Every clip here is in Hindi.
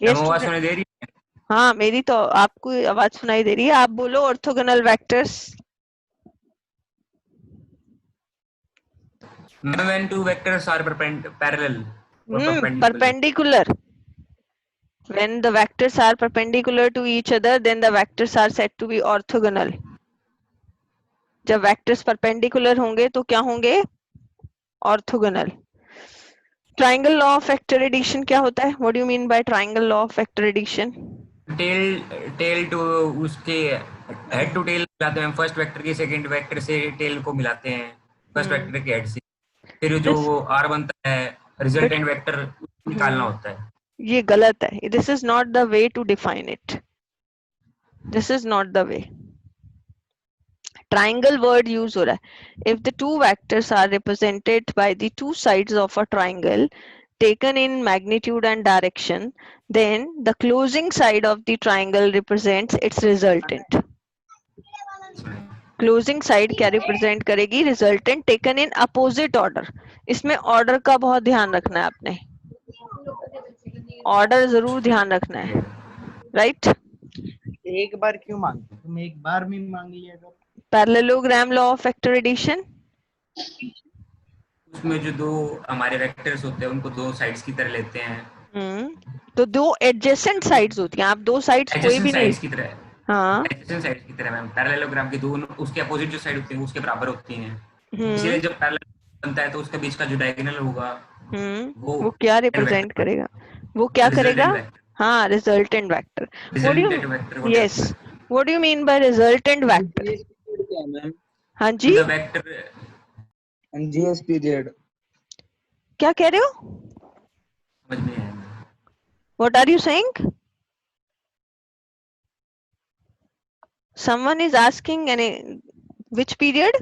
ये मैम आवाज स्टूडेंट। सुनाई दे रही हाँ, मेरी तो आपको आवाज सुनाई दे रही है। आप बोलो ऑर्थोगोनल वेक्टर्स। है? Ma'am when two vectors are parallel और perpendicular. Perpendicular. When the vectors are perpendicular to each other, then the vectors are said to be orthogonal. जब vectors perpendicular होंगे तो क्या होंगे? Orthogonal. Triangle law of vector addition क्या होता है? What do you mean by triangle law of vector addition? Tail tail to उसके हेड टू टेल मिलाते हैं, फर्स्ट वेक्टर की सेकंड वेक्टर से टेल को मिलाते हैं फर्स्ट हम्म। वेक्टर के हेड से, फिर जो This वो आर बनता है but रिजल्टेंट वेक्टर निकालना हम्म, होता है। ये गलत है। This is not the way to define it. This is not the way. Triangle word use हो रहा है। If the two vectors are represented by the two sides of a triangle taken in magnitude and direction, then the closing side of the triangle represents its resultant. Closing side क्या represent करेगी? Resultant taken in opposite order. इसमें order का बहुत ध्यान रखना है आपने। Order जरूर ध्यान रखना है, right? एक बार क्यों मांगते हो? तुम एक बार में मांग लिया करो। Parallelogram law of vector addition. उसमें जो दो हमारे वेक्टर्स होते हैं उनको दो साइड्स की तरह लेते हैं, तो दो एडजेसेंट साइड्स होती हैं। आप दो साइड्स कोई एडजेसेंट भी नहीं। साइड्स की तरह, हाँ। एडजेसेंट साइड्स की तरह मैम, पैरेललोग्राम की दोनों उसके अपोजिट जो साइड होती है उसके बराबर होती हैं, हम्म। इसीलिए जब पैरेलल बनता है तो उसके बीच का जो डायगोनल होगा वो वो क्या वेक्टर रिप्रेजेंट बन करेगा? वो क्या करेगा? रिजल्टेंट वेक्टर, हाँ, resultant vector. What do resultant vector you को यस, कहते what do you mean bye resultant vector? GS period क्या है मैम? हाँ जी। हैं द वेक्टर। GS period. क्या कह रहे हो? समझ में आया। What are you saying? Someone is asking any which period?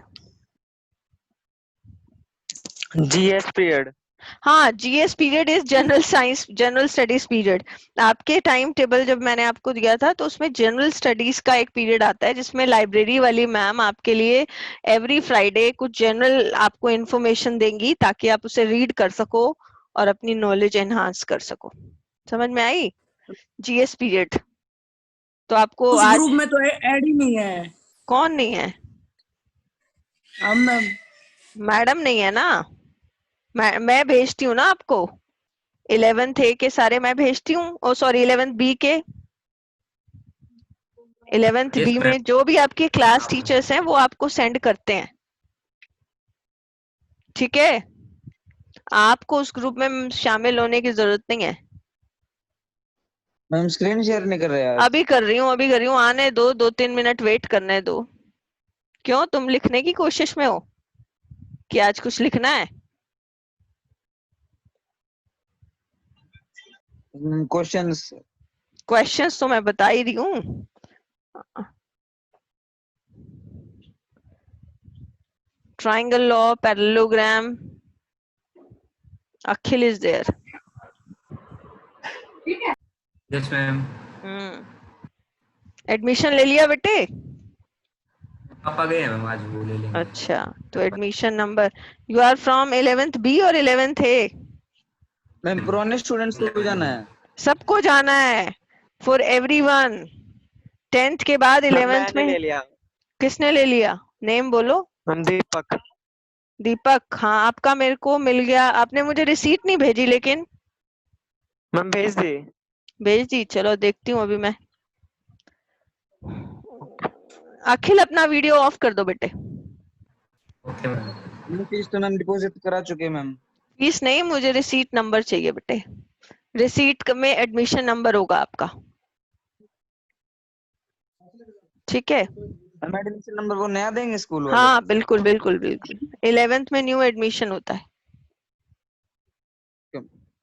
GS period. हाँ, GS period is general science, general studies period. आपके टाइम टेबल जब मैंने आपको दिया था तो उसमें जनरल स्टडीज का एक पीरियड आता है जिसमें लाइब्रेरी वाली मैम आपके लिए एवरी फ्राइडे कुछ जनरल आपको इंफॉर्मेशन देंगी ताकि आप उसे रीड कर सको और अपनी नॉलेज एनहांस कर सको। समझ में आई? GS period. तो आपको उस ग्रुप आज में तो ऐड ही नहीं है। कौन नहीं है? हम मैम। मैडम नहीं है ना। मैं भेजती हूँ ना आपको। 11th ए के सारे मैं भेजती हूँ। ओ सॉरी, 11th बी के। 11th yes B ma'am. में जो भी आपके क्लास टीचर्स हैं वो आपको सेंड करते हैं। ठीक है, आपको उस ग्रुप में शामिल होने की जरूरत नहीं है। मैम स्क्रीन शेयर नहीं कर रहे आज। अभी कर रही हूँ, अभी कर रही हूँ। आने दो, 2-3 मिनट वेट करने दो। क्यों, तुम लिखने की कोशिश में हो कि आज कुछ लिखना है? क्वेश्चंस। क्वेश्चंस तो मैं बता ही रही हूँ। Triangle law, parallelogram. Akhil is there. Yes ma'am. Admission ले लिया बेटे? पापा गए हैं मैम, आज वो ले लेंगे। अच्छा, तो admission number, you are from 11th B और 11th ए? मैम पुराने स्टूडेंट्स को भी जाना है। सबको जाना है, फॉर एवरीवन। 10th के बाद मैम 11th मैंने में। ले लिया। किसने ले लिया? नेम बोलो। मैम दीपक। दीपक, हाँ आपका मेरे को मिल गया। आपने मुझे रिसीट नहीं भेजी लेकिन। मैम भेज दी। भेज दी, चलो देखती हूँ अभी मैं। अखिल अपना वीडियो ऑफ कर दो बेटे। Okay ma'am. फीस तो मैम डिपॉजिट करा चुके मैम। फीस नहीं, मुझे रिसीट नंबर चाहिए बेटे। रिसीट में एडमिशन नंबर होगा आपका। ठीक है। मैम एडमिशन नंबर वो नया देंगे स्कूल वाले? हाँ बिल्कुल बिल्कुल बिल्कुल। 11th में न्यू एडमिशन होता है।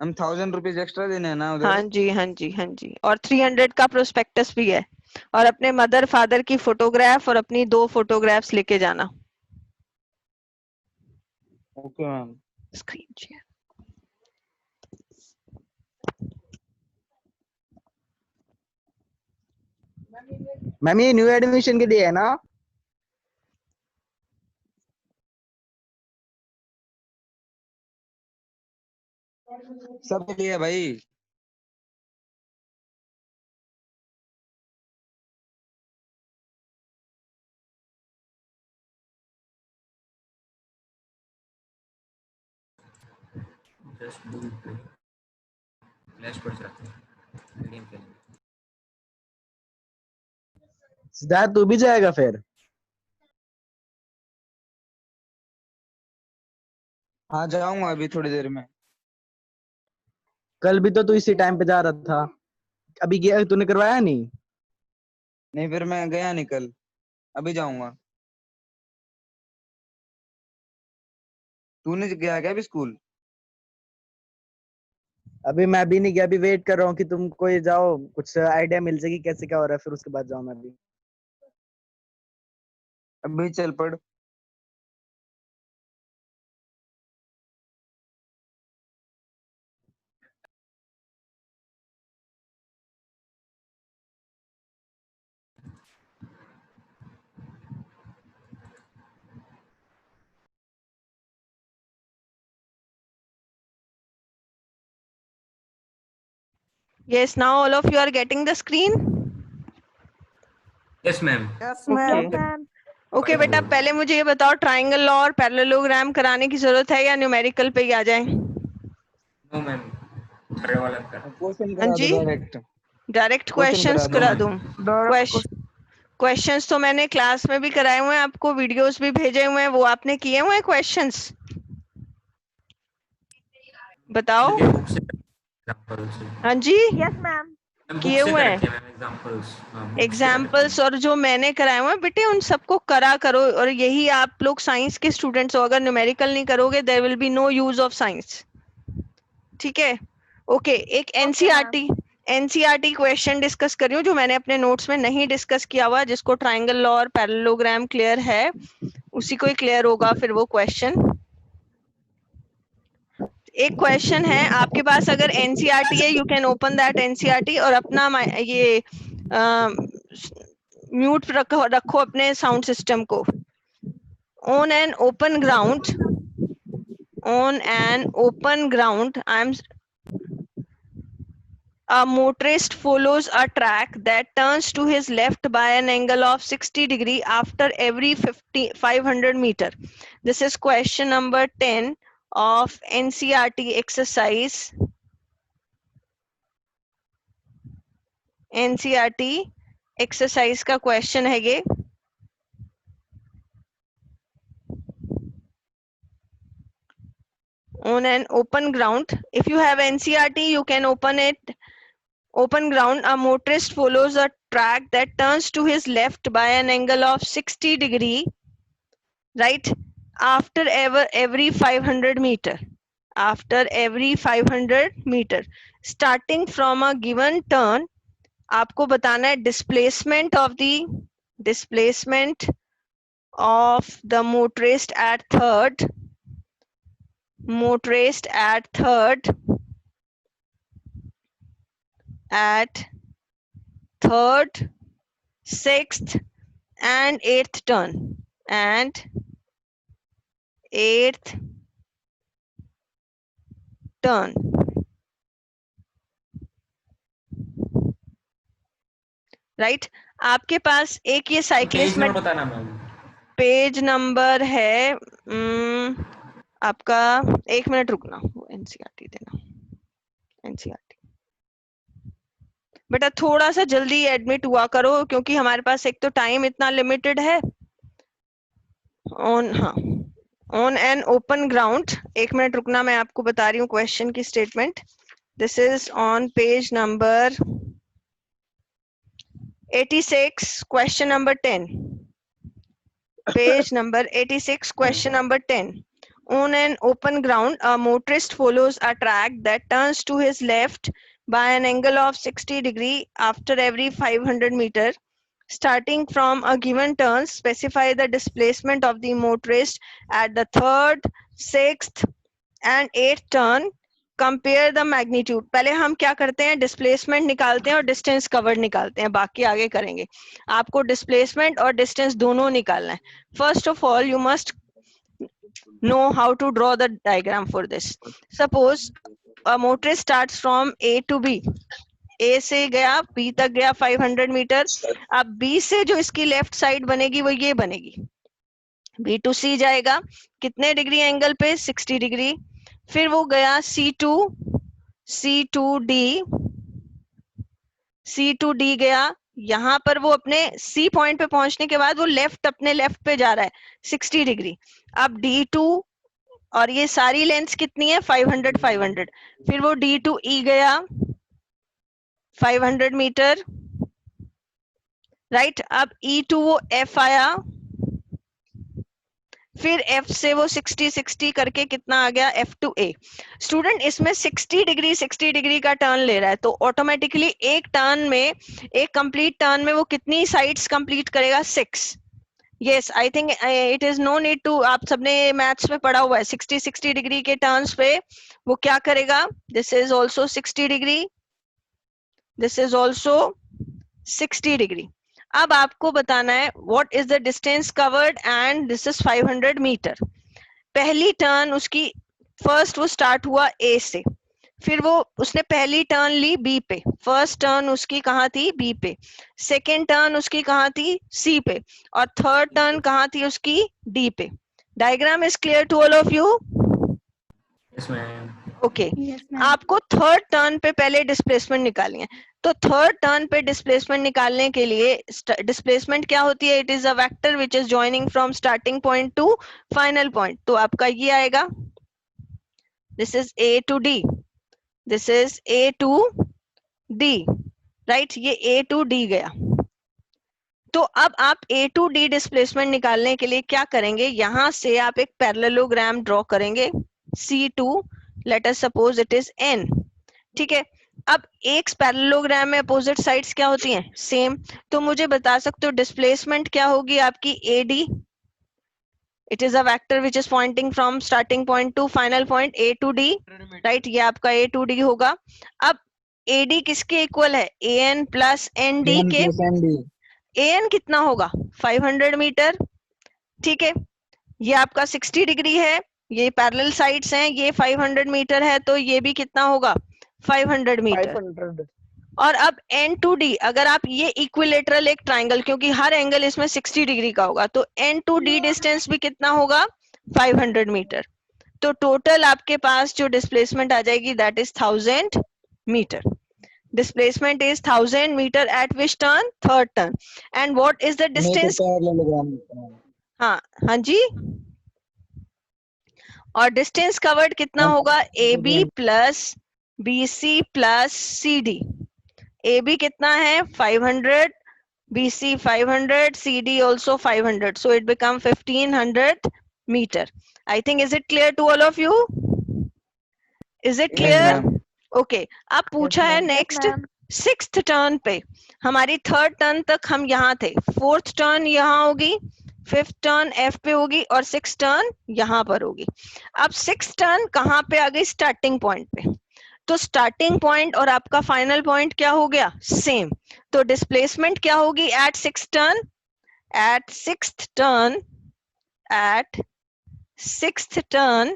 हम 1000 रुपीज एक्स्ट्रा देने हैं ना हाँ उधर? जी हाँ जी हाँ जी, और 300 का प्रोस्पेक्टस भी है। और अपने मदर फादर की फोटोग्राफ और अपनी 2 फोटोग्राफ्स लेके जाना। Okay ma'am. Screen share. Ma'am ये न्यू एडमिशन के लिए है ना? सब के लिए है भाई। जस्ट डू इट क्लैश पर जाते हैं मीडियम खेलेंगे। सिद्धार्थ तू भी जाएगा फिर? हाँ जाऊंगा अभी थोड़ी देर में। कल भी तो तू इसी टाइम पे जा रहा था, अभी गया तूने करवाया नहीं? नहीं फिर मैं गया नहीं कल, अभी जाऊंगा। तूने गया क्या अभी स्कूल? अभी मैं भी नहीं गया, अभी वेट कर रहा हूँ कि तुम कोई जाओ, कुछ आइडिया मिल जाएगी कैसे क्या हो रहा है, फिर उसके बाद जाऊँ मैं भी। अभी चल पड़। Yes, now all of you are getting the screen. Yes ma'am. Yes Okay. Ma'am. Okay बेटा, पहले मुझे ये बताओ, ट्राइंगल लॉ और पैरेललोग्राम कराने की जरूरत है या न्यूमेरिकल पे ही आ जाए? नो मैम, थर्ड वाला कर। क्वेश्चन हाँ करा जी, दो डायरेक्ट। डायरेक्ट Question क्वेश्चंस करा करा दो दूं? क्वेश्चंस तो मैंने क्लास में भी कराए हुए हैं, आपको वीडियोस भी भेजे हुए हैं, वो आपने किए हुए हैं क्वेश्चंस? बताओ। के बुक से एग्जांपल से। हाँ जी, यस मैम। मैम बुक किए से हुए कर हैं रखे हैं मैम एग्जांपल्स। हां बुक से कर रखे एग्जाम्पल्स, हैं। और जो मैंने कराए हुए हैं बेटे उन सबको करा करो। और यही आप लोग साइंस के स्टूडेंट्स हो, अगर न्यूमेरिकल नहीं करोगे there will be no use of science. ठीक है, ओके। एक एनसीईआरटी क्वेश्चन डिस्कस कर रही हूँ जो मैंने अपने नोट्स में नहीं डिस्कस किया हुआ, जिसको ट्राइंगल लॉ और पैरेललोग्राम क्लियर है उसी को ही क्लियर होगा फिर वो क्वेश्चन। एक क्वेश्चन है आपके पास, अगर एनसीईआरटी है you can open that NCERT और अपना ये म्यूट रखो अपने साउंड सिस्टम को। On an open ground a motorist follows a track that turns to his left by an angle of 60 degree after every 500 meter. This is question number 10 of NCERT exercise. NCERT exercise का question है ये। On an open ground, if you have NCERT you can open it. Open ground, a motorist follows a track that turns to his left by an angle of 60 degree, right, after every 500 meter. After every 500 meter, starting from a given turn, आपको बताना है displacement of the motorist at third, sixth and eighth turn, and eighth turn. Right, आपके पास एक ये साइक्लिस्ट में बताना मैम। पेज नंबर है आपका, एक मिनट रुकना, वो एनसीईआरटी देना। एनसीईआरटी बेटा थोड़ा सा जल्दी एडमिट हुआ करो क्योंकि हमारे पास एक तो टाइम इतना लिमिटेड है। ऑन एन ओपन ग्राउंड, एक मिनट रुकना, मैं आपको बता रही हूँ क्वेश्चन की statement. This is on page number 86, question number 10. Page number 86, question number 10. On an open ground, a motorist follows a track that turns to his left by an angle of 60 degree after every 500 meter. Starting from a given turn, specify the displacement of the motorist at the third, sixth and eighth turn. Compare the magnitude. पहले हम क्या करते हैं, डिस्प्लेसमेंट निकालते हैं और डिस्टेंस कवर्ड निकालते हैं, बाकी आगे करेंगे। आपको डिस्प्लेसमेंट और डिस्टेंस दोनों निकालना है। First of all you must know how to draw the diagram for this. Suppose a motorist starts from A to B, A से गया बी तक गया 500 मीटर। अब बी से जो इसकी लेफ्ट साइड बनेगी वो ये बनेगी, बी टू सी जाएगा, कितने डिग्री एंगल पे, 60 डिग्री। फिर वो गया C2D गया। यहाँ पर वो अपने C पॉइंट पे पहुंचने के बाद वो अपने लेफ्ट पे जा रहा है 60 डिग्री। अब D2 और ये सारी लेंथ कितनी है 500। फिर वो D2E गया 500 मीटर, राइट। अब E2 वो F आया, फिर F से वो 60 करके कितना आ गया F2A। स्टूडेंट इसमें 60 डिग्री का टर्न ले रहा है, तो ऑटोमेटिकली एक कंप्लीट टर्न में वो कितनी साइड्स कंप्लीट करेगा 6। Yes, I think it is no need to, आप सबने मैथ्स में पढ़ा हुआ है 60 डिग्री के टर्न्स पे वो क्या करेगा। This is also 60 degree, this is also 60 degree. अब आपको बताना है what is the distance covered and this is 500 metre. पहली टर्न उसकी फर्स्ट वो स्टार्ट हुआ A से, फिर वो उसने पहली टर्न ली B पे, फर्स्ट टर्न उसकी कहाँ थी B पे, सेकेंड टर्न उसकी कहाँ थी C पे, और थर्ड टर्न कहाँ थी उसकी D पे। Diagram is clear to all of you? Yes ma'am. Okay, आपको थर्ड टर्न पे पहले डिस्प्लेसमेंट निकालनी है। तो थर्ड टर्न पे डिस्प्लेसमेंट निकालने के लिए डिस्प्लेसमेंट क्या होती है, it is a vector which is joining from starting point two final point. तो आपका ये आएगा, this is A to D, this is A to D, right. ये A to D गया। तो अब आप A to D डिस्प्लेसमेंट निकालने के लिए क्या करेंगे, यहां से आप एक पैरेललोग्राम ड्रॉ करेंगे C2, late us suppose it is N, ठीक है। अब एक पैरेललोग्राम में अपोजिट साइड्स क्या होती हैं, सेम। तो मुझे बता सकते हो डिस्प्लेसमेंट क्या होगी आपकी AD, it is a vector which is pointing from starting point two final point A to D, right. ये आपका A to D होगा। अब AD किसके इक्वल है, AN प्लस ND के। AN कितना होगा 500 मीटर, ठीक है। ये आपका 60 डिग्री है, ये पैरेलल साइड्स हैं, ये 500 मीटर है, तो ये भी कितना होगा 500 मीटर। 500। और अब N to D, अगर आप ये इक्विलेटरल एक ट्राइंगल, क्योंकि हर एंगल इसमें 60 डिग्री का होगा, तो N to D डिस्टेंस भी कितना होगा 500 मीटर। तो टोटल आपके पास जो डिस्प्लेसमेंट आ जाएगी that is 1000 metre. Displacement is 1000 meter at which turn, third turn. And what is the distance? हाँ जी। और डिस्टेंस कवर्ड कितना होगा, AB plus BC plus CD। AB कितना है 500, BC 500, CD also 500, so it become 1500 meter. I think is it clear to all of you? Is it clear? Okay, अब पूछा है नेक्स्ट सिक्स्थ टर्न पे। हमारी थर्ड टर्न तक हम यहाँ थे, फोर्थ टर्न यहाँ होगी, फिफ्थ टर्न F पे होगी और सिक्स टर्न यहाँ पर होगी। अब सिक्स टर्न कहाँ पे आ गई, स्टार्टिंग पॉइंट पे। तो स्टार्टिंग पॉइंट और आपका फाइनल पॉइंट क्या हो गया, सेम। तो डिस्प्लेसमेंट क्या होगी at six turn, at sixth turn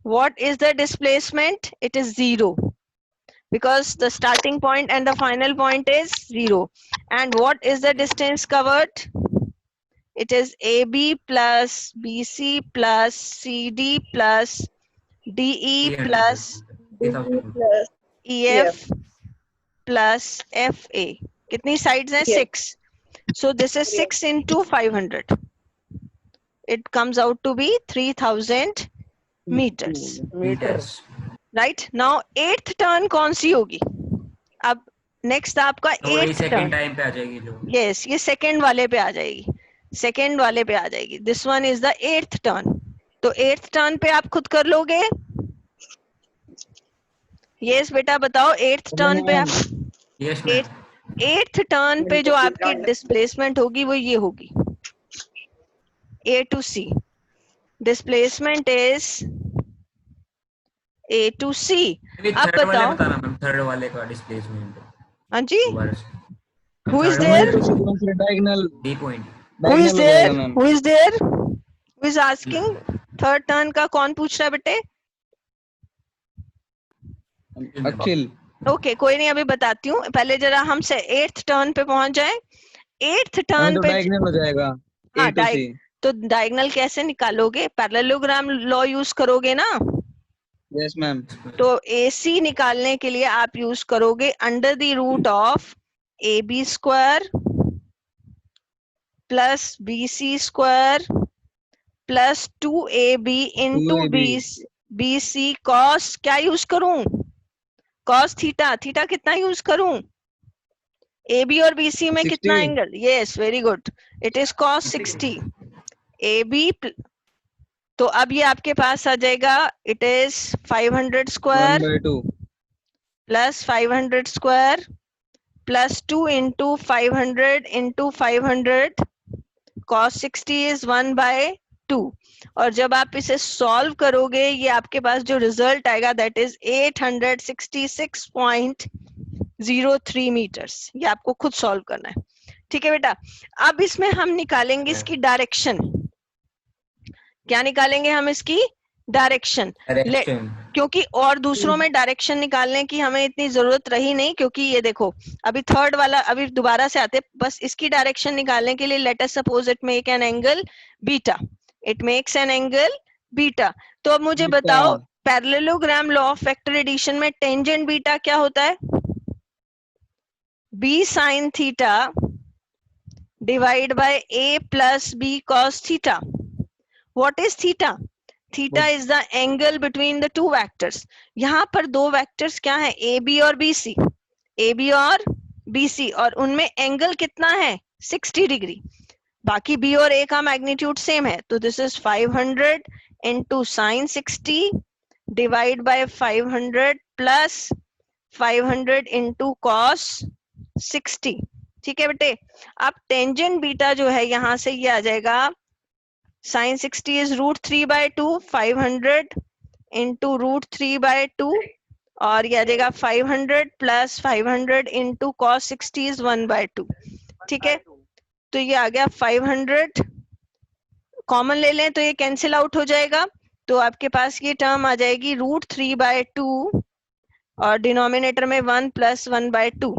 what is the displacement, it is 0 because the starting point and the final point is 0. And what is the distance covered, it is AB plus BC plus CD plus DE plus EF plus FA। कितनी sides हैं, 6। so this is 6 into 500, it comes out to be 3000 meters, right। now eighth turn कौन सी होगी, अब नेक्स्ट आपका eighth turn टाइम पे आ जाएगी जो, yes, ये सेकंड वाले पे आ जाएगी, सेकंड वाले पे आ जाएगी। This one is the eighth turn। तो eighth turn पे आप खुद कर लोगे, yes बेटा बताओ, eighth turn पे आप, यस eighth turn पे जो आपकी डिस्प्लेसमेंट होगी वो ये होगी, A to C, displacement is A to C। अब बताओ, थर्ड वाले का डिस्प्लेसमेंट, हाँ जी, who is हमारे there, तो कौन सा diagonal D point, who is diagonal हो there, जाएगा ma'am. who is there, who is asking, third turn का कौन पूछ रहा है बेटे? अखिल ओके कोई नहीं, अभी बताती हूँ, पहले जरा हम से एट्थ टर्न पे पहुंच जाए। एट्थ हमें टर्न तो पे diagonal हो जाएगा हाँ, A to C। तो डायगोनल कैसे निकालोगे, पैरेललोग्राम लॉ यूज करोगे ना, यस मैम। तो AC निकालने के लिए आप यूज करोगे under the root of AB square plus BC square plus 2AB into 2AB BC cos क्या यूज करूं, कॉस थीटा, थीटा कितना यूज करूं, AB और BC में कितना 60 angle, yes very good, it is cos 60 AB। तो अब ये आपके पास आ जाएगा, it is 500 square 1/2 plus 500 square plus 2 into 500 cos 60 is 1/2। और जब आप इसे सॉल्व करोगे ये आपके पास जो रिजल्ट आएगा दैट इज 866.03 मीटर्स। ये आपको खुद सॉल्व करना है, ठीक है बेटा। अब इसमें हम निकालेंगे इसकी डायरेक्शन, क्या निकालेंगे हम इसकी डायरेक्शन, डायरेक्शन। क्योंकि और दूसरों में डायरेक्शन निकालने की हमें इतनी जरूरत रही नहीं, क्योंकि ये देखो अभी थर्ड वाला, अभी दोबारा से आते, बस इसकी डायरेक्शन निकालने के लिए let us suppose it make an angle beta, it makes an angle beta. तो अब मुझे बताओ parallelogram law of vector addition में टेंजेंट बीटा क्या होता है, b sin theta divide by a plus b cos theta. What is theta, theta is the angle between the two vectors. यहाँ पर दो वेक्टर्स क्या है, ए बी और बी सी, ए बी और बी सी, और उनमें एंगल कितना है 60 डिग्री, बाकी बी और ए का मैग्नीट्यूड सेम है। तो this is 500 into sine 60 divide by 500 plus 500 into cos 60, ठीक है बेटे। अब टेंजेंट बीटा जो है यहाँ से ये आ जाएगा sin 60 is √3/2, 500 into √3/2, और ये आ जाएगा 500 प्लस 500 into cos 60 is 1/2, ठीक है। तो ये आ गया 500, कॉमन ले लें तो ये कैंसिल आउट हो जाएगा, तो आपके पास ये टर्म आ जाएगी √3/2 और डिनोमिनेटर में 1 प्लस 1/2,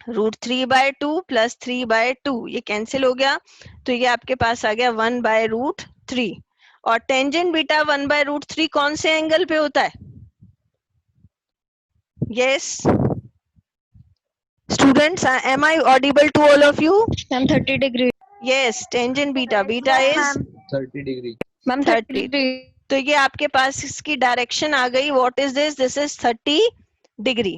√3/2 प्लस 3/2 ये कैंसिल हो गया, तो ये आपके पास आ गया 1/√3। और टेंजेंट बीटा 1/√3 कौन से एंगल पे होता है, yes students, am I audible to all of you? Ma'am 30 degree. Yes, tangent beta, beta is 30 degree ma'am 30। 30 तो ये आपके पास इसकी डायरेक्शन आ गई, what is this, this is 30 degree,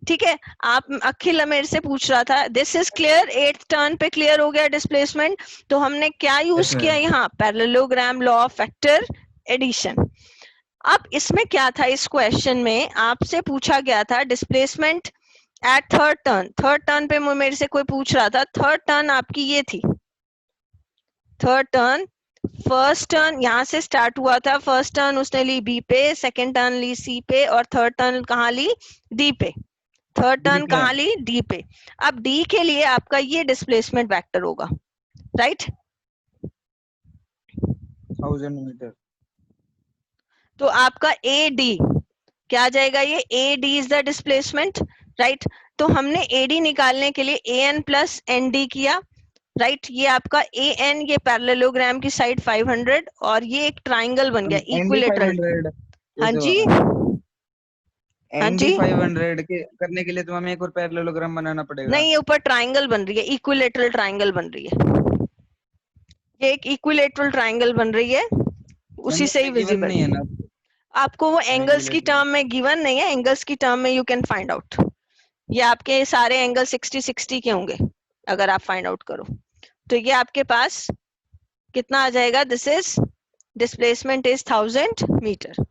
ठीक है। आप अखिल मेरे से पूछ रहा था, this is clear, 8th turn पे क्लियर हो गया डिस्प्लेसमेंट। तो हमने क्या यूज किया यहाँ, parallelogram law of vector addition. अब इसमें क्या था, इस क्वेश्चन में आपसे पूछा गया था displacement eight third turn. Third turn पे मेरे से कोई पूछ रहा था, थर्ड टर्न आपकी ये थी, थर्ड टर्न, फर्स्ट टर्न यहाँ से स्टार्ट हुआ था, फर्स्ट टर्न उसने ली बी पे, सेकेंड टर्न ली सी पे, और थर्ड टर्न कहाँ ली, डी पे। थर्ड टर्न कहाँ ली, डी पे। अब डी के लिए आपका ये डिस्प्लेसमेंट वेक्टर होगा, राइट, 1000 मीटर। तो आपका ए डी क्या आ जाएगा, ये A D is the displacement, right. तो हमने ए डी निकालने के लिए A N plus N D किया, राइट। ये आपका ए एन, ये पैरेललोग्राम की साइड 500, और ये एक ट्राइंगल बन गया इक्विलेटरल। हाँ जी, हाँ जी, 500 के करने के लिए तो हमें एक और पैरेललोग्राम बनाना पड़ेगा। नहीं, ये ऊपर ट्राइंगल बन रही है, इक्विलेटरल ट्राइंगल बन रही है, ये एक इक्विलेटरल ट्राइंगल बन रही है, उसी से ही विजिबल नहीं है ना आपको, वो एंगल्स की टर्म में गिवन नहीं है, एंगल्स की टर्म में यू कैन फाइंड आउट। ये आपके सारे एंगल 60-60 के होंगे अगर आप फाइंड आउट करो। तो ये आपके पास कितना आ जाएगा, this is displacement is 1000 metre.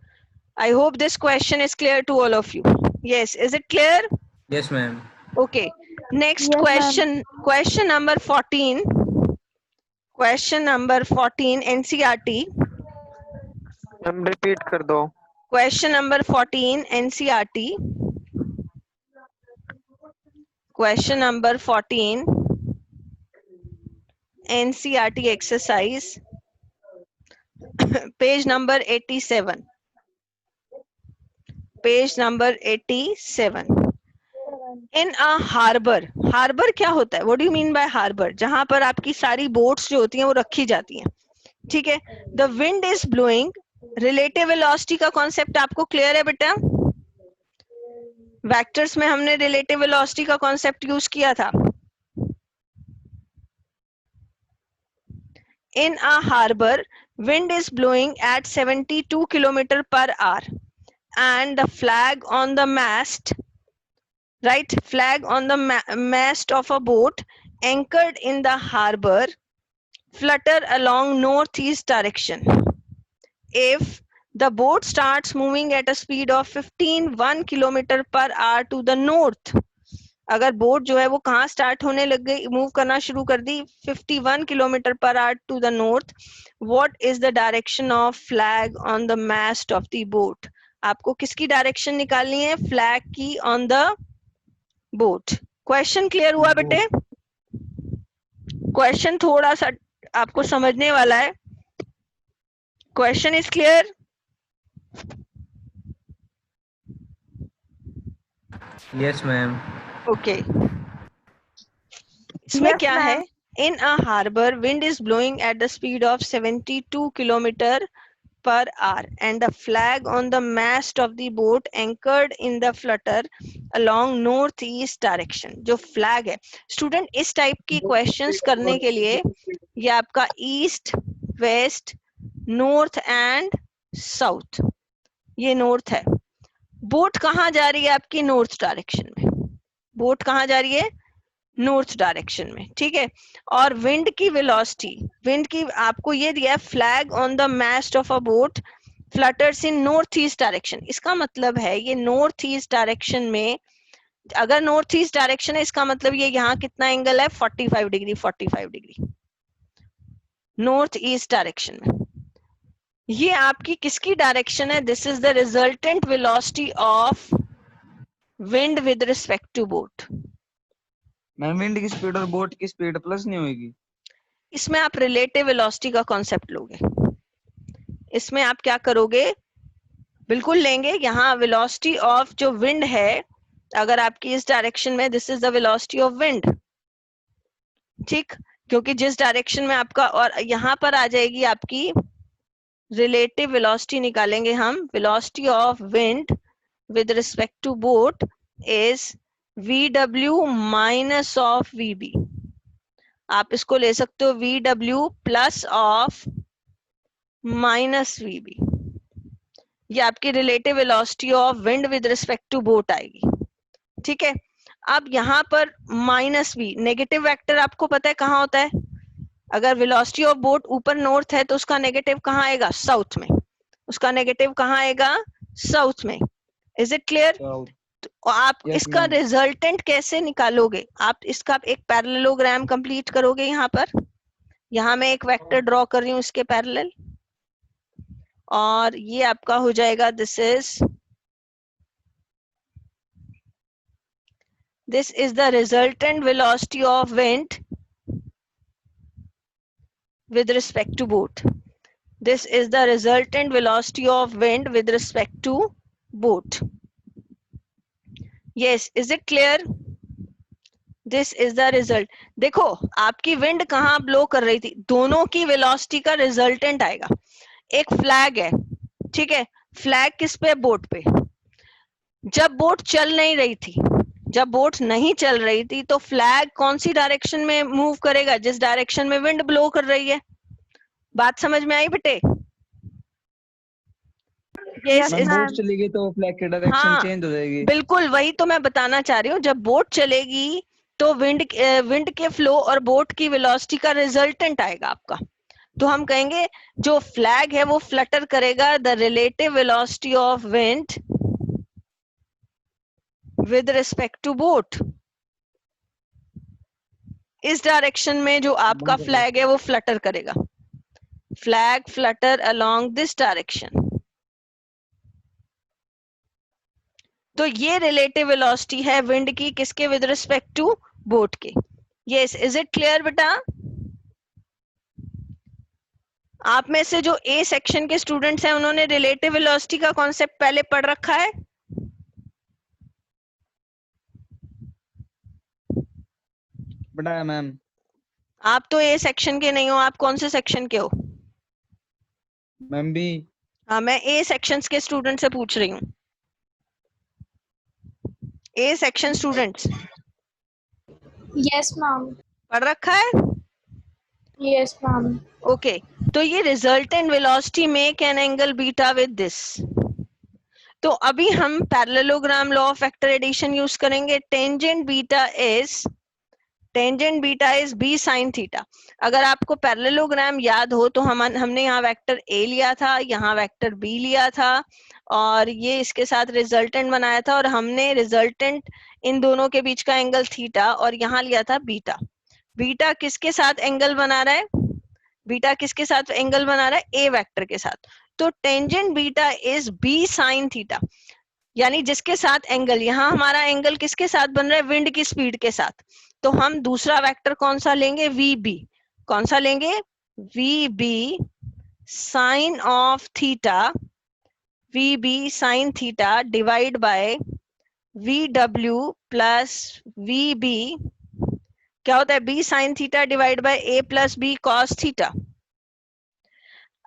I hope this question is clear to all of you. Yes, is it clear? Yes, ma'am. Okay. Next Yes, question. Question number 14. Question number 14 NCERT. Ma'am repeat कर दो। Question number 14 NCERT. Question number 14 NCERT exercise. Page number 87. Page number 87। In a harbour, harbour क्या होता है, what do you mean by harbour, जहां पर आपकी सारी बोट्स जो होती हैं वो रखी जाती हैं, ठीक है। The wind is blowing relative velocity का कॉन्सेप्ट आपको क्लियर है बेटा? वेक्टर्स में हमने रिलेटिव वेलोसिटी का कॉन्सेप्ट यूज किया था. In a harbor, wind is blowing at 72 km per hour and the flag on the mast, right, flag on the mast of a boat anchored in the harbor flutter along northeast direction. If the boat starts moving at a speed of 1 km per hour to the north, अगर बोट जो है वो कहाँ स्टार्ट होने लग गई, मूव करना शुरू कर दी 51 kilometre per hour to the north, what is the direction of flag on the mast of the boat? आपको किसकी डायरेक्शन निकालनी है? फ्लैग की on the boat. Question clear हुआ बेटे? क्वेश्चन थोड़ा सा आपको समझने वाला है. Question is clear? Yes ma'am. Okay. इसमें Yes, क्या ma'am. है? In a harbor, wind is blowing at the speed of 72 km per hour and the flag on the mast of the boat anchored in the flutter along northeast direction. जो flag है स्टूडेंट, इस टाइप की क्वेश्चंस करने के लिए ये आपका east, west, north and south, ये नॉर्थ है. बोट कहाँ जा रही है आपकी? नॉर्थ डायरेक्शन में. बोट कहाँ जा रही है? नॉर्थ डायरेक्शन में. ठीक है. और विंड की वेलोसिटी, विंड की आपको ये दिया है, flag on the mast of a boat flutters in north east direction. इसका मतलब है ये नॉर्थ ईस्ट डायरेक्शन में, अगर नॉर्थ ईस्ट डायरेक्शन है इसका मतलब ये यहाँ कितना एंगल है? 45 degree. 45 degree north east direction में. ये आपकी किसकी डायरेक्शन है? This is the resultant velocity of wind with respect to boat. Ma'am wind की स्पीड और बोट की स्पीड प्लस नहीं होगी? इसमें आप रिलेटिव वेलोसिटी का कॉन्सेप्ट लोगे. इसमें आप क्या करोगे? बिल्कुल लेंगे. यहाँ वेलोसिटी ऑफ जो विंड है, अगर आपकी इस डायरेक्शन में, this is the velocity of wind. ठीक, क्योंकि जिस डायरेक्शन में आपका, और यहाँ पर आ जाएगी आपकी रिलेटिव वेलोसिटी निकालेंगे हम. Velocity of wind with respect to boat is VW minus of VB. आप इसको ले सकते हो VW plus of minus VB. ये आपकी relative velocity of wind with respect to boat आएगी. ठीक है. अब यहाँ पर माइनस V, नेगेटिव वेक्टर आपको पता है कहाँ होता है? अगर वेलोसिटी ऑफ बोट ऊपर नॉर्थ है तो उसका नेगेटिव कहाँ आएगा? साउथ में. उसका नेगेटिव कहाँ आएगा? साउथ में. Is it clear? तो आप Yes, इसका ma'am. रिजल्टेंट कैसे निकालोगे? आप इसका एक पैरेललोग्राम कंप्लीट करोगे. यहाँ पर, यहाँ मैं एक वेक्टर ड्रॉ कर रही हूँ इसके पैरेलल, और ये आपका हो जाएगा, this is the resultant velocity of wind with respect to boat. This is the resultant velocity of wind with respect to boat. Yes, is it clear? This is the result. देखो आपकी विंड कहाँ ब्लो कर रही थी, दोनों की वेलोसिटी का रिजल्टेंट आएगा. एक फ्लैग है, ठीक है. फ्लैग किस पे? बोट पे. जब बोट चल नहीं रही थी, जब बोट नहीं चल रही थी तो फ्लैग कौन सी डायरेक्शन में मूव करेगा? जिस डायरेक्शन में विंड ब्लो कर रही है. बात समझ में आई बेटे? Yes, ma'am ma'am. बोट चलेगी तो फ्लैग की डायरेक्शन हाँ, चेंज हो जाएगी. बिल्कुल वही तो मैं बताना चाह रही हूँ. जब बोट चलेगी तो विंड के फ्लो और बोट की वेलोसिटी का रिजल्टेंट आएगा आपका. तो हम कहेंगे जो फ्लैग है वो फ्लटर करेगा the relative velocity of wind with respect to boat. इस डायरेक्शन में जो आपका फ्लैग है वो फ्लटर करेगा. Flag flutter along this direction. तो ये रिलेटिव वेलोसिटी है विंड की, किसके? विद रिस्पेक्ट टू बोट के. यस, इज इट क्लियर बेटा? आप में से जो ए सेक्शन के स्टूडेंट्स हैं उन्होंने रिलेटिव वेलोसिटी का कॉन्सेप्ट पहले पढ़ रखा है? बढ़ाया मैम. आप तो ए सेक्शन के नहीं हो, आप कौन से सेक्शन के हो? मैम भी. हाँ, मैं ए सेक्शंस के स्टूडेंट से पूछ रही हूँ। A section students Yes, ma'am. पढ़ रखा है? Yes, ma'am. ओके, तो ये resultant velocity make an angle beta with this. तो अभी हम parallelogram law of vector addition use करेंगे। Tangent beta is B sine theta. अगर आपको पैरेललोग्राम याद हो तो हमने यहाँ वेक्टर ए लिया था, यहाँ वेक्टर बी लिया था और ये इसके साथ रिजल्टेंट बनाया था और हमने रिजल्टेंट इन दोनों के बीच का एंगल थीटा और यहाँ लिया था बीटा। बीटा किसके साथ एंगल बना रहा है? बीटा किसके साथ एंगल बना रहा है? ए वेक्टर के साथ। तो tangent beta is B sine theta, यानी जिसके साथ एंगल, यहाँ हमारा एंगल किसके साथ बन रहा है? विंड की स्पीड के साथ। तो हम दूसरा वेक्टर कौन सा लेंगे? V B. कौन सा लेंगे? V B sine of theta, V B sine theta divide by V W plus V B. क्या होता है? B sine theta divide by A plus B cos theta.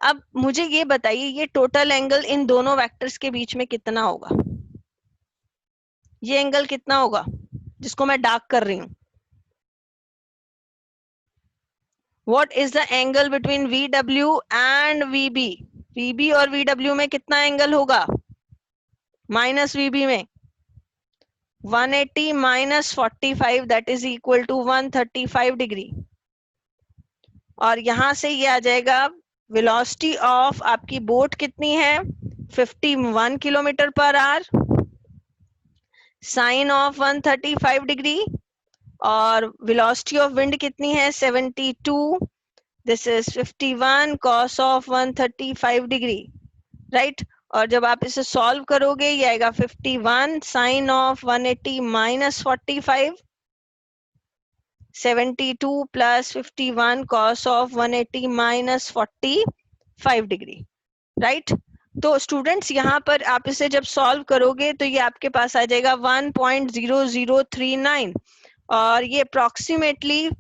अब मुझे ये बताइए, ये टोटल एंगल इन दोनों वेक्टर्स के बीच में कितना होगा? ये एंगल कितना होगा जिसको मैं डार्क कर रही हूं? What is the angle between VW and VB? VB और VW में कितना एंगल होगा? माइनस VB में 180 minus 45 that is equal to 135 degree. और यहां से ये आ जाएगा वेलोसिटी ऑफ आपकी बोट कितनी है? 51 kilometre per hour, sine of 135 degree, और वेलोसिटी ऑफ विंड कितनी है? 72। This is 51 cos of 135 degree, right. और जब आप इसे सॉल्व करोगे ये आएगा 51 sine of 180 minus 45, 72 plus 51 cos of 180 minus 45 degree, right. तो स्टूडेंट्स यहाँ पर आप इसे जब सॉल्व करोगे तो ये आपके पास आ जाएगा 1.0039 और ये अप्रोक्सीमेटली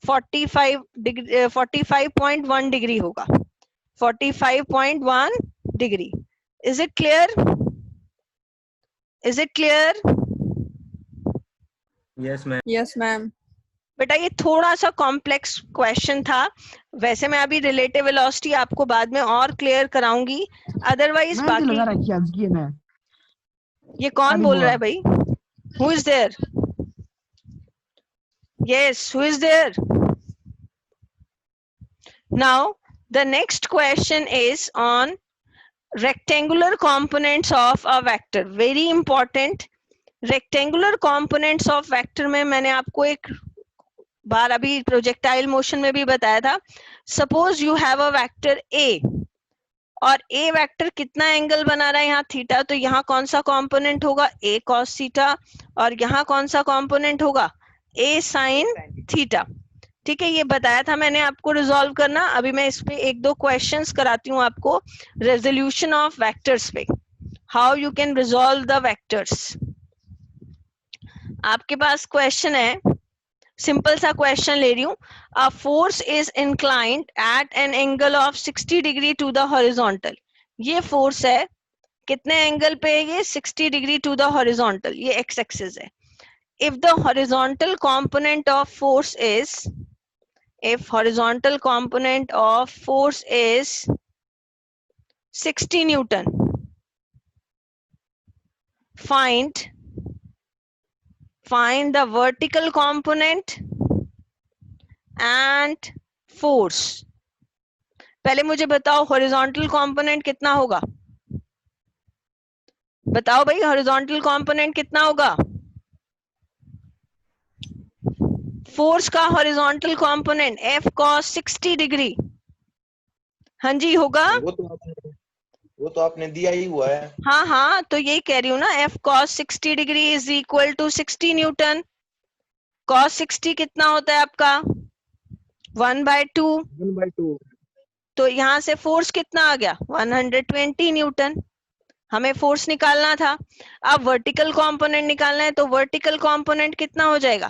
45.1 डिग्री होगा। 45.1 degree. Is it clear? Is it clear? Yes ma'am. Yes, ma'am. बेटा ये थोड़ा सा कॉम्प्लेक्स क्वेश्चन था, वैसे मैं अभी रिलेटिव वेलोसिटी आपको बाद में और क्लियर कराऊंगी, अदरवाइज बाकी ये कौन बोल रहा है भाई? Who is there? Yes, who is there? Now the next question is on rectangular components of a vector. Very important. Rectangular components of vector में मैंने आपको एक बार अभी प्रोजेक्टाइल मोशन में भी बताया था। Suppose you have a vector A और ए वेक्टर कितना एंगल बना रहा है? यहाँ थीटा। तो यहाँ कौन सा कंपोनेंट होगा? ए कॉस थीटा। और यहाँ कौन सा कंपोनेंट होगा? ए साइन थीटा। ठीक है, ये बताया था मैंने आपको रिजॉल्व करना। अभी मैं इस पे एक दो क्वेश्चंस कराती हूँ आपको, रेजोल्यूशन ऑफ वेक्टर्स पे, how you can resolve the vectors. आपके पास क्वेश्चन है, सिंपल सा क्वेश्चन ले रही हूँ। A force is inclined at an angle of 60 degree to the horizontal. ये फोर्स है, कितने एंगल पे? ये 60 डिग्री टू द हॉरिजॉन्टल, ये एक्स एक्सिस है। If the horizontal component of force is, if horizontal component of force is 60 Newton, find the vertical component and force। पहले मुझे बताओ horizontal component कितना होगा? बताओ भाई, horizontal component कितना होगा? फोर्स का horizontal component F cos 60 degree. हाँ जी, होगा। वो तो आपने दिया ही हुआ है। हाँ हाँ, तो यही कह रही हूँ ना, F cos 60 degree is equal to 60 newton. cos 60 कितना होता है आपका? 1/2। तो यहाँ से फोर्स कितना आ गया? 120 न्यूटन। हमें फोर्स निकालना था। अब वर्टिकल कंपोनेंट निकालना है, तो वर्टिकल कंपोनेंट कितना हो जाएगा?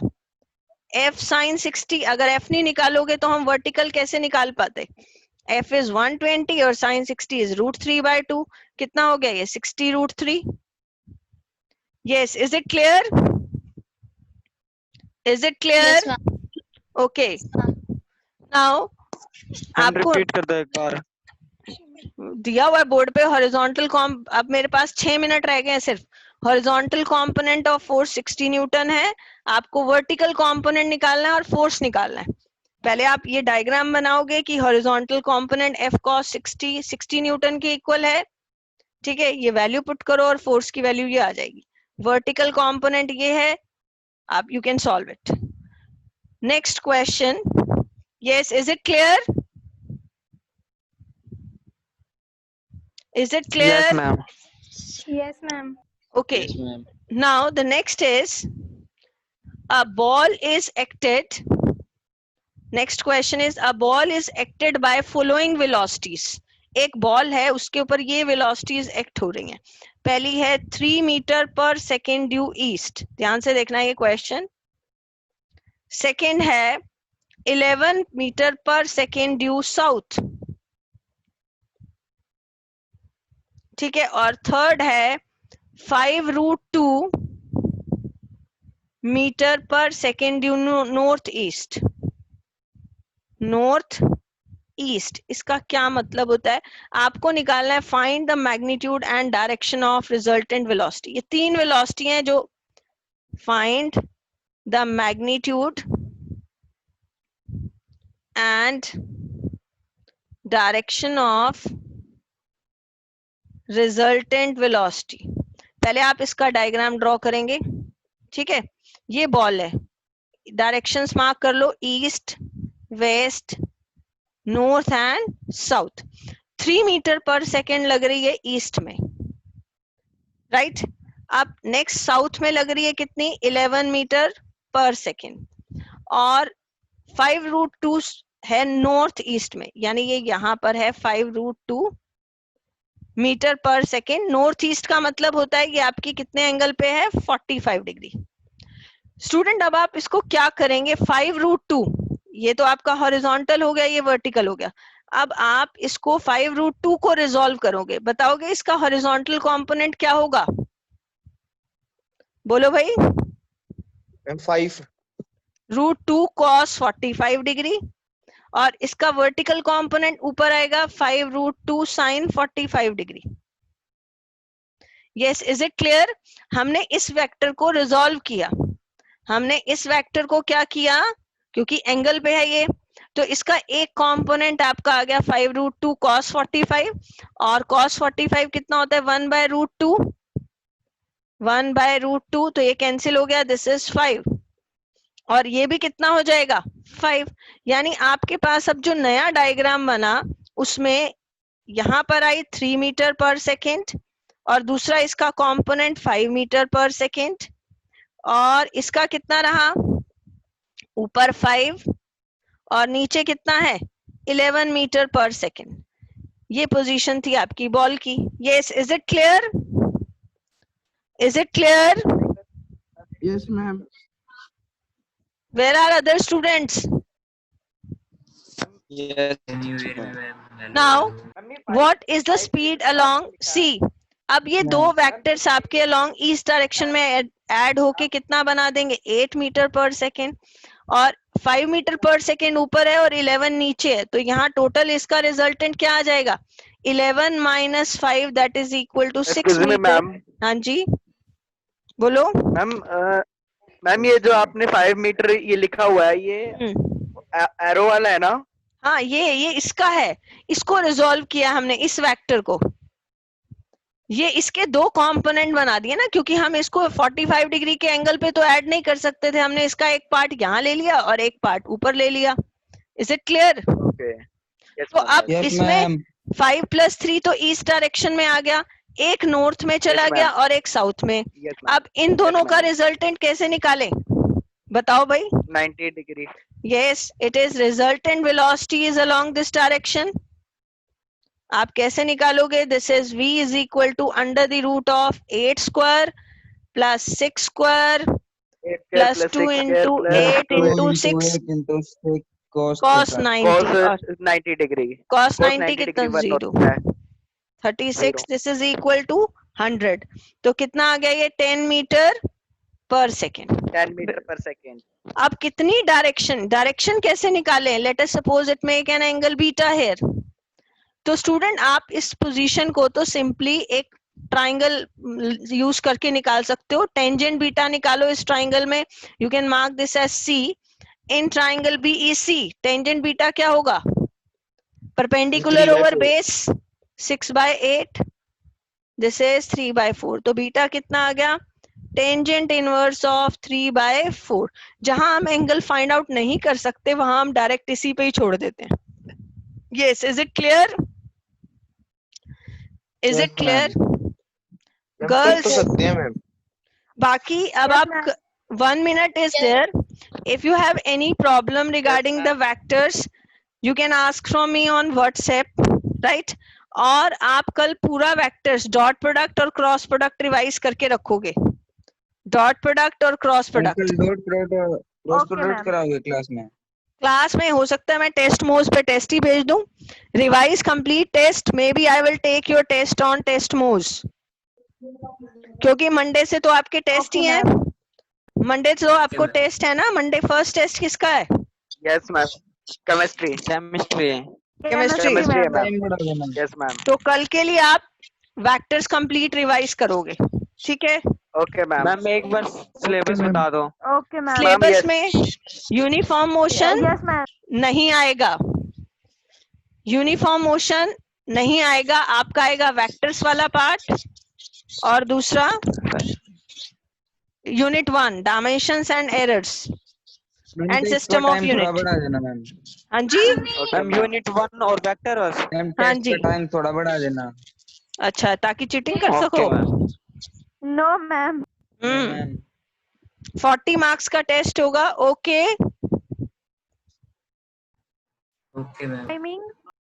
F sin 60। अगर F नहीं निकालोगे तो हम वर्टिकल कैसे निकाल पाते? f is 120 और sin 60 is √3/2. कितना हो गया ये? 60√3. Yes, is it clear? Is it clear? Yes, ma'am. Okay. ma'am. Now ma'am आपको रिपीट कर दो एक बार। दिया हुआ बोर्ड पे हॉरिजॉन्टल कॉम्प, अब मेरे पास 6 मिनट रह गए हैं सिर्फ। Horizontal component of force 60 Newton है, आपको वर्टिकल कंपोनेंट निकालना है और फोर्स निकालना है। पहले आप ये डायग्राम बनाओगे कि horizontal component F cos 60 Newton के इक्वल है, ठीक है, ये वैल्यू पुट करो और फोर्स की वैल्यू ये आ जाएगी। वर्टिकल कंपोनेंट ये है, आप you can solve it. Next question, yes, is it clear? Is it clear? Yes ma'am. Yes, ma'am. Okay. Now the next is a ball is acted. Next question is a ball is acted by following velocities. एक बॉल है, उसके ऊपर ये velocities act हो रही हैं। पहली है 3 मीटर पर सेकेंड ड्यू ईस्ट, ध्यान से देखना ये क्वेश्चन। सेकेंड है 11 मीटर पर सेकेंड ड्यू साउथ, ठीक है, और थर्ड है 5√2 मीटर पर second due north east. North east, इसका क्या मतलब होता है? आपको निकालना है find the magnitude and direction of resultant velocity. ये तीन वेलोसिटी हैं जो find the magnitude and direction of resultant velocity. पहले आप इसका डायग्राम ड्रॉ करेंगे, ठीक है। ये बॉल है, डायरेक्शंस मार्क कर लो, east, west, north and south. 3 metre पर सेकेंड लग रही है ईस्ट में, राइट। अब नेक्स्ट साउथ में लग रही है कितनी? 11 मीटर पर सेकेंड, और 5√2 है नॉर्थ ईस्ट में, यानी ये यहाँ पर है 5√2 मीटर पर सेकेंड। नॉर्थ ईस्ट का मतलब होता है ये आपकी कितने एंगल पे है? 45 डिग्री। स्टूडेंट अब आप इसको क्या करेंगे? 5√2, ये तो आपका हॉरिजॉन्टल हो गया, ये वर्टिकल हो गया। अब आप इसको 5√2 को रिजॉल्व करोगे, बताओगे इसका हॉरिजॉन्टल कंपोनेंट क्या होगा? बोलो भाई। 5√2 cos 45 डिग्री, और इसका वर्टिकल कंपोनेंट ऊपर आएगा 5√2 sin 45 degree. Yes, is it clear? हमने इस वेक्टर को रिजॉल्व किया, हमने इस वेक्टर को क्या किया, क्योंकि एंगल पे है ये, तो इसका एक कंपोनेंट आपका आ गया 5√2 cos 45, और cos 45 कितना होता है? 1/√2, 1/√2, तो ये कैंसिल हो गया, दिस इज 5, और ये भी कितना हो जाएगा? 5। यानी आपके पास अब जो नया डायग्राम बना उसमें यहां पर आई 3 मीटर पर सेकेंड, और दूसरा इसका कंपोनेंट 5 मीटर पर सेकेंड, और इसका कितना रहा? ऊपर 5 और नीचे कितना है? 11 मीटर पर सेकेंड। ये पोजीशन थी आपकी बॉल की। Yes, is it clear? Is it clear? Yes ma'am. Where are other students? Yes. Now, what is the speed along C? अब ये दो वेक्टर्स आपके along ईस्ट डायरेक्शन में ऐड होके कितना बना देंगे? 8 मीटर पर सेकेंड, और 5 मीटर पर सेकेंड ऊपर है और 11 नीचे है, तो यहाँ टोटल इसका रिजल्टेंट क्या आ जाएगा? 11 - 5 that is equal to 6 metre. Ma'am हाँ जी, बोलो। मैम ये जो आपने 5 मीटर ये लिखा हुआ है, ये एरो वाला है ना? हाँ, ये इसका है, इसको रिजॉल्व किया हमने, इस वेक्टर को। ये इसके दो कंपोनेंट बना दिए ना, क्योंकि हम इसको 45 डिग्री के एंगल पे तो ऐड नहीं कर सकते थे, हमने इसका एक पार्ट यहाँ ले लिया और एक पार्ट ऊपर ले लिया। Is it clear? ओके। तो अब इसमें 5 + 3 तो ईस्ट डायरेक्शन में आ गया, एक नॉर्थ में चला गया और एक साउथ में। अब इन दोनों का रिजल्टेंट कैसे निकालें? बताओ भाई। 90 degree. Yes, it is resultant velocity is along this direction. आप कैसे निकालोगे? This is v is equal to √8² + 6² + 2 × 8 × 6 cos cos theta. 90 और cos 90 डिग्री cos cos 90 90 कितना डिग्री 1 जीरो होता है 36 दिस इज इक्वल टू 100 तो कितना आ गया ये 10 मीटर पर सेकेंड 10 मीटर पर सेकेंड अब कितनी डायरेक्शन कैसे निकालें late us suppose it make an angle beta here तो स्टूडेंट आप इस पोजीशन को तो सिंपली एक ट्राइंगल यूज करके निकाल सकते हो टेंजेंट बीटा निकालो इस ट्राइंगल में you can mark this as C in triangle BEC tangent beta क्या होगा perpendicular 3/4 over base 6/8 this is 3/4 तो बीटा कितना आ गया टेंजेंट इनवर्स ऑफ 3/4 जहां हम एंगल फाइंड आउट नहीं कर सकते वहां हम डायरेक्ट इसी पे ही छोड़ देते हैं yes is it clear is Yes, it clear ma'am कर गर्ल्स तो सकते हैं मैम बाकी अब Yes, आप ma'am. 1 minute is there if you have any problem regarding the vectors you can ask from me on WhatsApp right और आप कल पूरा वेक्टर्स डॉट प्रोडक्ट और क्रॉस प्रोडक्ट रिवाइज करके रखोगे डॉट प्रोडक्ट और cross uncle product dot product cross Okay, product ma'am. कराओगे क्लास में? क्लास में हो सकता है मैं टेस्ट मोड्स पे टेस्ट ही भेज दूं revise complete test maybe I will take your test on test modes क्योंकि मंडे से तो आपके टेस्ट Okay, ही हैं मंडे तो आपको ma'am. टेस्ट है ना मंडे फर्स्ट टेस्ट किसका है yes ma'am chemistry chemistry chemistry है मैम टाइम बढ़ा देना। यस मैम तो कल के लिए आप वेक्टर्स कंप्लीट रिवाइज करोगे ठीक है ओके मैम मैम एक बार सिलेबस बता दो Okay, ma'am. Syllabus yes. में यूनिफॉर्म मोशन Yes, ma'am. नहीं आएगा यूनिफॉर्म मोशन नहीं आएगा आपका आएगा वेक्टर्स वाला पार्ट और दूसरा unit 1 dimensions and errors and system of थोड़ा यूनिट बढ़ा देना मैम। हाँ जी ओके मैम यूनिट 1 और वेक्टर मैम हाँ टेस्ट जी। का टाइम थोड़ा बढ़ा देना। अच्छा ताकि चीटिंग कर सको okay ma'am No, ma'am. Ma'am 40 marks का टेस्ट होगा ओके ओके मैम Timing